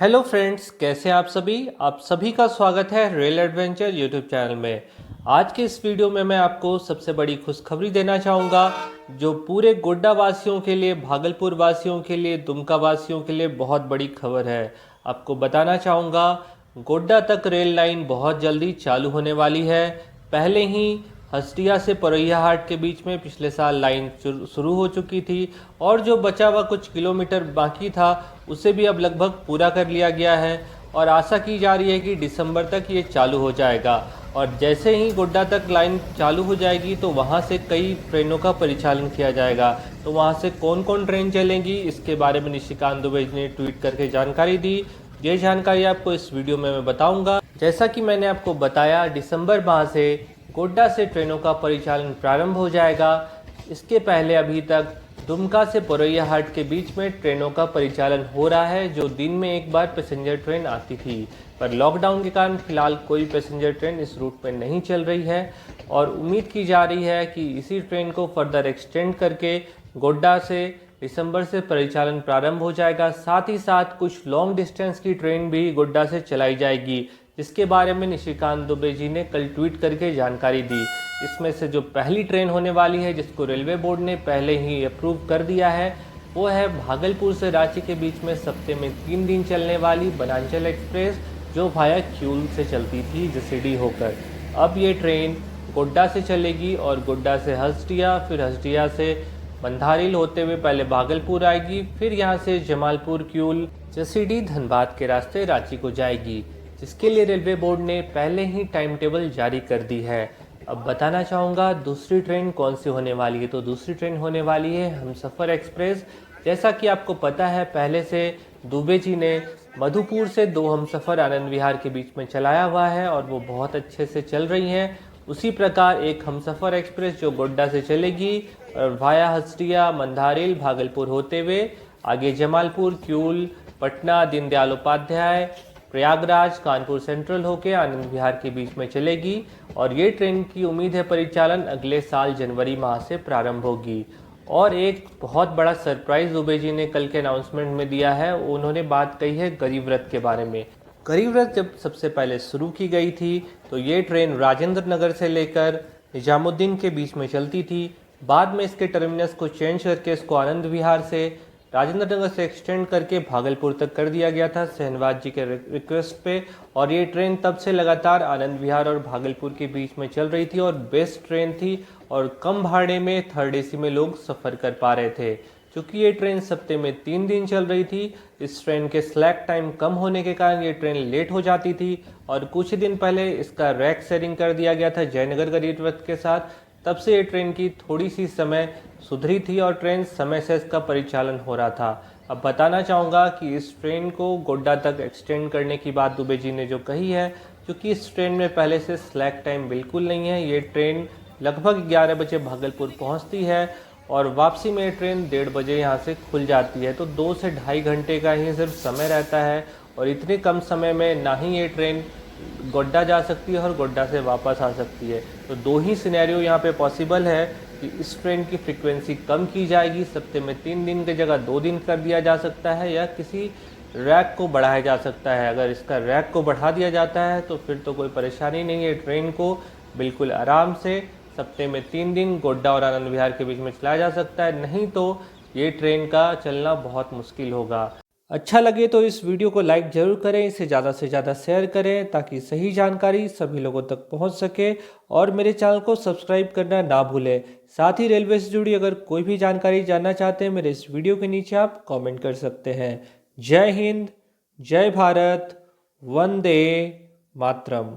Hello friends, कैसे हैं आप सभी का स्वागत है रेल एडवेंचर यूट्यूब चैनल में। आज के इस वीडियो में मैं आपको सबसे बड़ी खुशखबरी देना चाहूँगा, जो पूरे गोड्डा वासियों के लिए, भागलपुर वासियों के लिए, दुमका वासियों के लिए बहुत बड़ी खबर है। आपको बताना चाहूँगा, गोड्डा तक रेल लाइन बहुत जल्दी चालू होने वाली है। पहले ही हसदिया से परैया हाट के बीच में पिछले साल लाइन शुरू हो चुकी थी और जो बचा हुआ कुछ किलोमीटर बाकी था उसे भी अब लगभग पूरा कर लिया गया है और आशा की जा रही है कि दिसंबर तक ये चालू हो जाएगा। और जैसे ही गोड्डा तक लाइन चालू हो जाएगी तो वहाँ से कई ट्रेनों का परिचालन किया जाएगा। तो वहाँ से कौन कौन ट्रेन चलेंगी, इसके बारे में निशिकांत दुबे ने ट्वीट करके जानकारी दी। ये जानकारी आपको इस वीडियो में मैं बताऊंगा। जैसा कि मैंने आपको बताया, दिसंबर माह से गोड्डा से ट्रेनों का परिचालन प्रारंभ हो जाएगा। इसके पहले अभी तक दुमका से परैया हाट के बीच में ट्रेनों का परिचालन हो रहा है, जो दिन में एक बार पैसेंजर ट्रेन आती थी, पर लॉकडाउन के कारण फिलहाल कोई पैसेंजर ट्रेन इस रूट पर नहीं चल रही है और उम्मीद की जा रही है कि इसी ट्रेन को फर्दर एक्सटेंड करके गोड्डा से दिसंबर से परिचालन प्रारंभ हो जाएगा। साथ ही साथ कुछ लॉन्ग डिस्टेंस की ट्रेन भी गोड्डा से चलाई जाएगी, जिसके बारे में निशिकांत दुबे जी ने कल ट्वीट करके जानकारी दी। इसमें से जो पहली ट्रेन होने वाली है, जिसको रेलवे बोर्ड ने पहले ही अप्रूव कर दिया है, वो है भागलपुर से रांची के बीच में सप्ताह में 3 दिन चलने वाली बनांचल एक्सप्रेस, जो वाया क्यूल से चलती थी जसीडीह होकर। अब ये ट्रेन गोड्डा से चलेगी और गोड्डा से हसदिया, फिर हसदिया से मंधारिल होते हुए पहले भागलपुर आएगी, फिर यहाँ से जमालपुर, क्यूल, जसीडीह, धनबाद के रास्ते रांची को जाएगी, जिसके लिए रेलवे बोर्ड ने पहले ही टाइम टेबल जारी कर दी है। अब बताना चाहूँगा दूसरी ट्रेन कौन सी होने वाली है। तो दूसरी ट्रेन होने वाली है हमसफ़र एक्सप्रेस। जैसा कि आपको पता है, पहले से दुबे जी ने मधुपुर से 2 हमसफ़र आनंद विहार के बीच में चलाया हुआ है और वो बहुत अच्छे से चल रही हैं। उसी प्रकार एक हमसफ़र एक्सप्रेस जो गोड्डा से चलेगी और वाया हसदिया, मंधारिल, भागलपुर होते हुए आगे जमालपुर, क्यूल, पटना, दीनदयाल उपाध्याय, प्रयागराज, कानपुर सेंट्रल होकर आनंद विहार के बीच में चलेगी और ये ट्रेन की उम्मीद है परिचालन अगले साल जनवरी माह से प्रारंभ होगी। और एक बहुत बड़ा सरप्राइज दुबे जी ने कल के अनाउंसमेंट में दिया है। उन्होंने बात कही है गरीब रथ के बारे में। गरीब रथ जब सबसे पहले शुरू की गई थी तो ये ट्रेन राजेंद्र नगर से लेकर निजामुद्दीन के बीच में चलती थी। बाद में इसके टर्मिनस को चेंज करके इसको आनंद विहार से राजेंद्र नगर से एक्सटेंड करके भागलपुर तक कर दिया गया था शहनवाज जी के रिक्वेस्ट पे। और ये ट्रेन तब से लगातार आनंद विहार और भागलपुर के बीच में चल रही थी और बेस्ट ट्रेन थी और कम भाड़े में थर्ड एसी में लोग सफ़र कर पा रहे थे। चूँकि ये ट्रेन सप्ताह में 3 दिन चल रही थी, इस ट्रेन के स्लैक टाइम कम होने के कारण ये ट्रेन लेट हो जाती थी और कुछ दिन पहले इसका रैक शेयरिंग कर दिया गया था जयनगर गरीब रथ के साथ। तब से ये ट्रेन की थोड़ी सी समय सुधरी थी और ट्रेन समय से इसका परिचालन हो रहा था। अब बताना चाहूँगा कि इस ट्रेन को गोड्डा तक एक्सटेंड करने की बात दुबे जी ने जो कही है, क्योंकि इस ट्रेन में पहले से स्लैक टाइम बिल्कुल नहीं है। ये ट्रेन लगभग 11 बजे भागलपुर पहुँचती है और वापसी में ट्रेन 1:30 बजे यहाँ से खुल जाती है। तो 2 से ढाई घंटे का ही सिर्फ समय रहता है और इतने कम समय में ना ही ये ट्रेन गोड्डा जा सकती है और गोड्डा से वापस आ सकती है। तो 2 ही सिनेरियो यहाँ पे पॉसिबल है कि इस ट्रेन की फ्रीक्वेंसी कम की जाएगी, सप्ताह में 3 दिन की जगह 2 दिन कर दिया जा सकता है, या किसी रैक को बढ़ाया जा सकता है। अगर इसका रैक को बढ़ा दिया जाता है तो फिर तो कोई परेशानी नहीं है, ट्रेन को बिल्कुल आराम से सप्ताह में 3 दिन गोड्डा और आनंद विहार के बीच में चलाया जा सकता है। नहीं तो ये ट्रेन का चलना बहुत मुश्किल होगा। अच्छा लगे तो इस वीडियो को लाइक ज़रूर करें, इसे ज़्यादा से ज़्यादा शेयर करें ताकि सही जानकारी सभी लोगों तक पहुंच सके और मेरे चैनल को सब्सक्राइब करना ना भूलें। साथ ही रेलवे से जुड़ी अगर कोई भी जानकारी जानना चाहते हैं, मेरे इस वीडियो के नीचे आप कमेंट कर सकते हैं। जय हिंद, जय भारत, वंदे मातरम।